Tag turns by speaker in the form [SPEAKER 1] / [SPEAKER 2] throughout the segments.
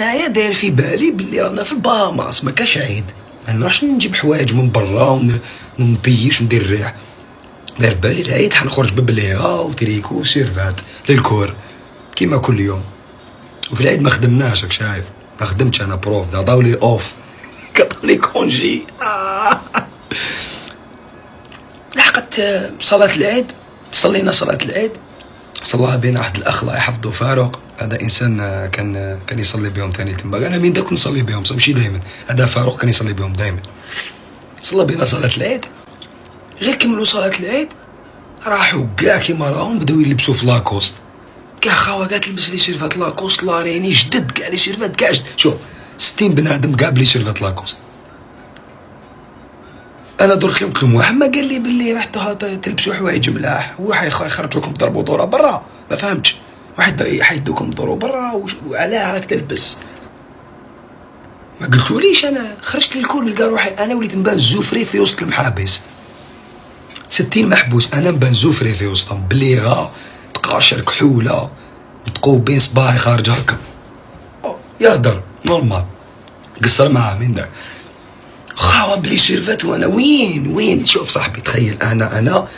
[SPEAKER 1] انايا داير في بالي بلي رانا في البهاماس ما كاش عيد، ما نروحش نجيب حوايج من برا ونبيش وندير الريح. داير في بالي العيد حنخرج ببليغه وتريكو وسيرفات للكور كيما كل يوم. وفي العيد ما خدمناش، راك شايف، ما خدمتش انا بروف، عطاولي اوف عطاولي كونجي. لحقت صلاة العيد، صلينا صلاة العيد، صلاها بين واحد الاخ الله يحفظه فاروق، هذا انسان كان يصلي بهم ثاني تما، انا من دا كنت نصلي بهم ماشي دائما، هذا فاروق كان يصلي بهم دائما. صلى بينا صلاة العيد، غير كملوا صلاة العيد راحوا كاع كيما راهم بداو يلبسوا في لاكوست، كاع خاوة كاع تلبس لي سيرفات لاكوست لاريني جدد، كاع لي سيرفات كاع جدد، شوف 60 بنادم كاع بلي سيرفات لاكوست. انا درك قلت لهم واحد ما قال لي باللي راح تلبسوا حوايج ملاح، هو حيخرج لكم تضربوا دوره برا، ما فهمتش، واحد يحيدوكم تدوروا برا وعلاه راك تلبس. ما قلتوليش، انا خرجت للكل نلقى روحي انا وليت نبان زوفري في وسط المحابس، 60 محبوس انا نبان زوفري في وسطهم، بليغه تقاشر كحوله متقوبين صباعي خارج هكا يهدر نورمال، قصر معاه من داك خاوة بلي سيرفات. وانا وين شوف صاحبي، تخيل انا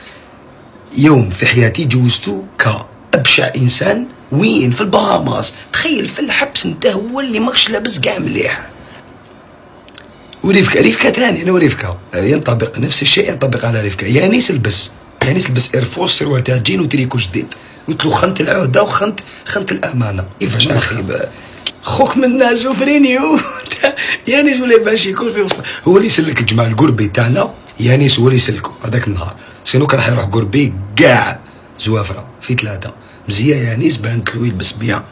[SPEAKER 1] يوم في حياتي جوزتو كأبشع انسان وين في البهاماس، تخيل في الحبس انت هو اللي ماكش لابس كاع مليح. وريفكا ثاني، انا وريفكا ينطبق نفس الشيء، ينطبق على ريفكا. يانيس لبس ايرفورس سروال تاع جين وتريكو جديد، قلت له خنت العهده وخنت الامانه. كيفاش اخي خوك من الناس وفرينيو يانيس ولا باش يكون في وسط، هو اللي سلك الجماعه القربي تاعنا، يانيس هو اللي سلكو هذاك النهار، سينو كان حيروح قربي كاع زوافره في 3 مزيه. يانيس بانت له يلبس بيان.